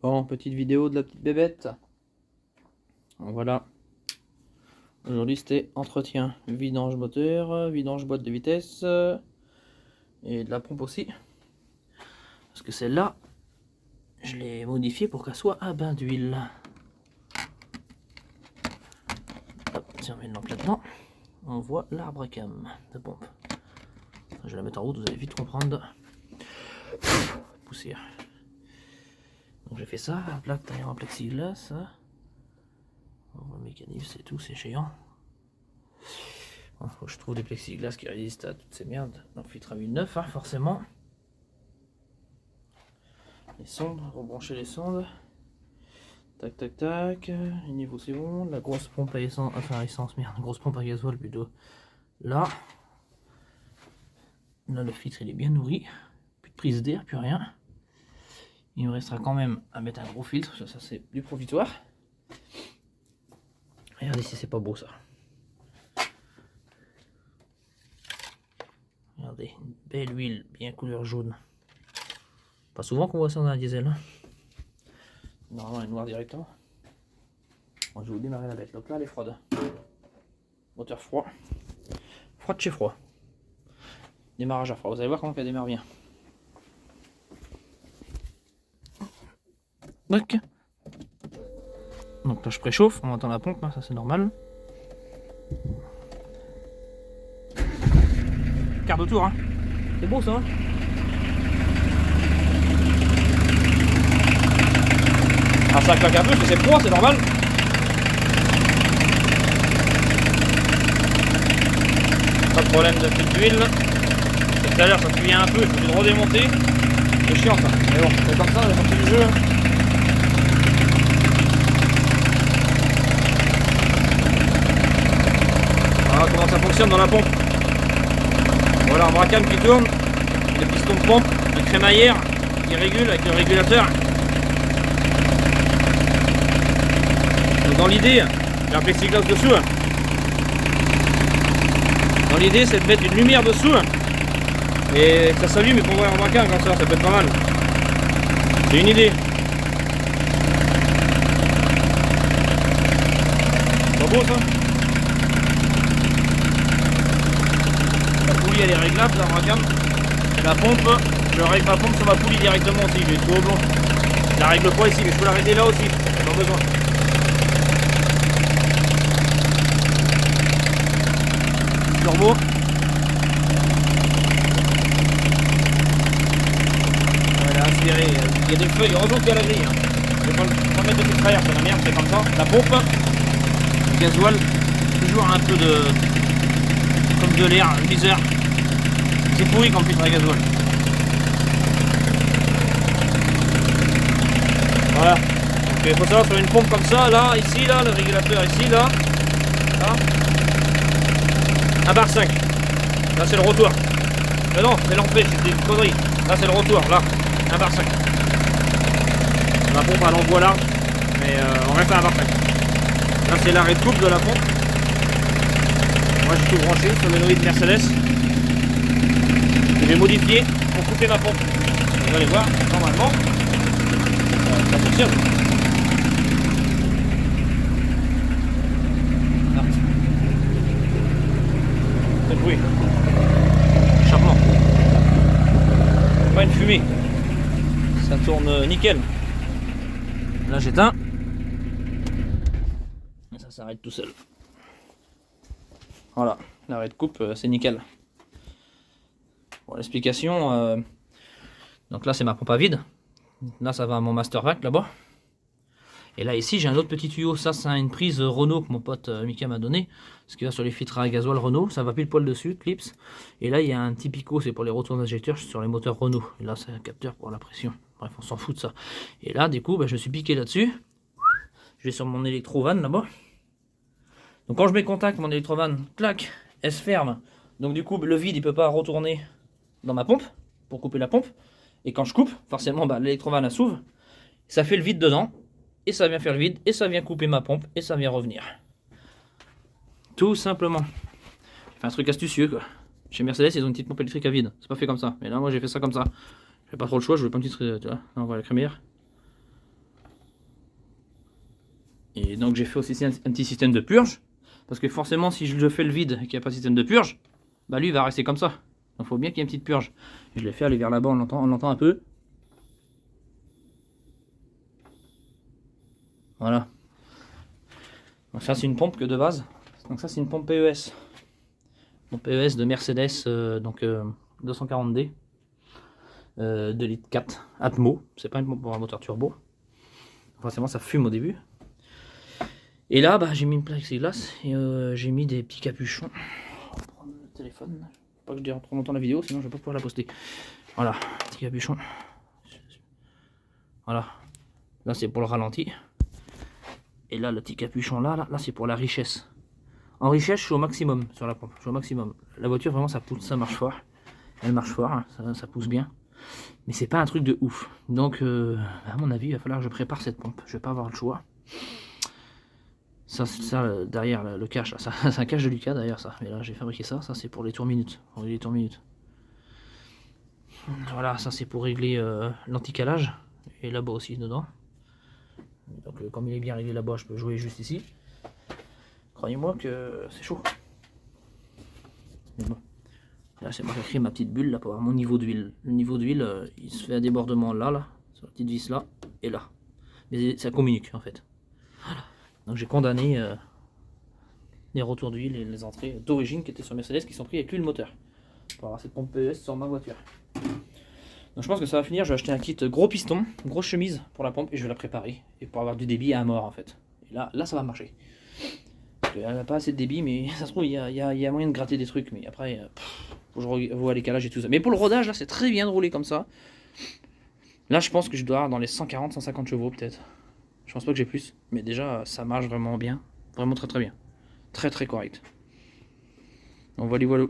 Bon, petite vidéo de la petite bébête. Voilà. Aujourd'hui c'était entretien, vidange moteur, vidange boîte de vitesse et de la pompe aussi. Parce que celle-là, je l'ai modifiée pour qu'elle soit à bain d'huile. Hop, si on met une lampe là-dedans, on voit l'arbre à cam de pompe. Je vais la mettre en route, vous allez vite comprendre. Poussière. Donc j'ai fait ça, la plaque taillée en plexiglas. On voit le mécanisme, c'est tout, c'est géant. Bon, faut que je trouve des plexiglas qui résistent à toutes ces merdes. Donc filtre à huile neuf, hein, forcément. Les sondes, rebrancher les sondes. Tac tac tac. Les niveaux c'est bon. La grosse pompe à essence, enfin essence, merde, grosse pompe à gasoil plutôt. Là. Là le filtre il est bien nourri. Plus de prise d'air, plus rien. Il me restera quand même à mettre un gros filtre, ça c'est du provisoire. Regardez si c'est pas beau ça. Regardez, une belle huile, bien couleur jaune. Pas souvent qu'on voit ça dans un diesel. Hein. Normalement elle est noire directement. Bon, je vais vous démarrer la bête. Donc là elle est froide. Moteur froid. Froid de chez froid. Démarrage à froid. Vous allez voir comment elle démarre bien. Donc là je préchauffe, on entend la pompe, hein, ça c'est normal. Quart de tour, hein. C'est beau ça. Hein, ah, ça claque un peu parce que c'est froid, c'est normal. Pas de problème de fuite d'huile. Tout à l'heure ça fuyait un peu, je vais le redémonter. C'est chiant ça. Mais bon, c'est comme ça, c'est parti du jeu. Voilà comment ça fonctionne dans la pompe. Voilà un bracam qui tourne, les pistons de pompe, les crémaillères qui régulent avec le régulateur. Donc dans l'idée, j'ai un plexiglas dessous. Dans l'idée c'est de mettre une lumière dessous et que ça s'allume et qu'on voit un bracam comme ça peut être pas mal. C'est une idée. Pas beau ça? La poulie elle est réglable dans la cam. Et la pompe, je règle ma pompe sur ma poulie directement aussi, j'ai tout au blanc. Je la règle pas ici, mais je peux la régler là aussi, j'ai pas besoin. Turbo. Voilà, aspiré, il y a des feuilles, heureusement qu'il y a la grille. Hein. Je vais pas le mettre de filtre à air, c'est la merde, c'est comme ça. La pompe, le gasoil, toujours un peu de... comme de l'air, viseur. C'est pourri comme filtre à gasoil. Voilà. Donc il faut savoir sur une pompe comme ça, là, ici, là, le régulateur ici, là. Là. 1 bar 5. Là c'est le rotoir. Mais non, c'est l'entrée, c'est une connerie. Là c'est le rotoir, là. 1 bar 5. La pompe elle envoie large, mais on reste à 1 bar 5. Là c'est l'arrêt de coupe de la pompe. Moi j'ai tout branché sur le noyau de Mercedes. Je vais modifier pour couper ma pompe. Vous allez voir, normalement, ça fonctionne. Là. C'est le bruit. Échappement. Pas une fumée. Ça tourne nickel. Là j'éteins. Et ça s'arrête tout seul. Voilà, l'arrêt de coupe c'est nickel. Pour l'explication, donc là c'est ma pompe à vide. Là ça va à mon master vac là-bas. Et là ici j'ai un autre petit tuyau. Ça c'est une prise Renault que mon pote Mika m'a donné. Ce qui va sur les filtres à gasoil Renault. Ça va pile poil dessus, clips. Et là il y a un petit picot, c'est pour les retours d'injecteurs sur les moteurs Renault. Et là c'est un capteur pour la pression. Bref, on s'en fout de ça. Et là du coup bah, je me suis piqué là-dessus. Je vais sur mon électrovan là-bas. Donc quand je mets contact, mon électrovan, clac, elle se ferme. Donc du coup le vide il peut pas retourner dans ma pompe pour couper la pompe. Et quand je coupe, forcément bah, l'électrovan s'ouvre. Ça fait le vide dedans. Et ça vient faire le vide. Et ça vient couper ma pompe. Et ça vient revenir. Tout simplement. J'ai fait un truc astucieux quoi. Chez Mercedes ils ont une petite pompe électrique à vide. C'est pas fait comme ça. Mais là moi j'ai fait ça comme ça. J'ai pas trop le choix. Je veux pas une petite... tu vois, on voit la crémière. Et donc j'ai fait aussi un petit système de purge. Parce que forcément, si je fais le vide et qu'il n'y a pas de système de purge, bah lui il va rester comme ça. Donc il faut bien qu'il y ait une petite purge. Je l'ai fait aller vers là-bas, on l'entend un peu. Voilà. Donc ça c'est une pompe que de base. Donc ça c'est une pompe PES. Pompe PES de Mercedes 240D. 2 litres 4 Atmo. C'est pas une pompe pour un moteur turbo. Forcément ça fume au début. Et là bah, j'ai mis une plexiglas et j'ai mis des petits capuchons. On va prendre le téléphone. Faut pas que je dure trop longtemps la vidéo sinon je vais pas pouvoir la poster. Voilà, petit capuchon. Voilà. Là c'est pour le ralenti. Et là, le petit capuchon là c'est pour la richesse. En richesse, je suis au maximum sur la pompe. Je suis au maximum. La voiture, vraiment, ça pousse, ça marche fort. Elle marche fort, hein, ça pousse bien. Mais c'est pas un truc de ouf. Donc, à mon avis, il va falloir que je prépare cette pompe. Je vais pas avoir le choix. Ça derrière, le cache, c'est un cache de Lucas, d'ailleurs, ça. Mais là, j'ai fabriqué ça. Ça, c'est pour les tours minutes. Pour les tours minutes. Voilà, ça, c'est pour régler l'anticalage. Et là-bas aussi, dedans. Donc comme il est bien réglé là-bas, je peux jouer juste ici. Croyez-moi que c'est chaud. Mais bon. Là c'est moi qui ai créé ma petite bulle là pour avoir mon niveau d'huile. Le niveau d'huile, il se fait un débordement là, sur la petite vis là et là. Mais ça communique en fait. Voilà. Donc j'ai condamné les retours d'huile et les entrées d'origine qui étaient sur Mercedes qui sont pris avec l'huile moteur. Pour avoir cette pompe PES sur ma voiture. Donc je pense que ça va finir, je vais acheter un kit gros piston, grosse chemise pour la pompe et je vais la préparer. Et pour avoir du débit à mort en fait. Et là ça va marcher. Parce qu'elle n'a pas assez de débit, mais ça se trouve il y a moyen de gratter des trucs. Mais après, faut que je revoie les calages et tout ça. Mais pour le rodage, là c'est très bien de rouler comme ça. Là je pense que je dois avoir dans les 140-150 chevaux peut-être. Je pense pas que j'ai plus. Mais déjà ça marche vraiment bien. Vraiment très très bien. Très très correct. Donc voilà.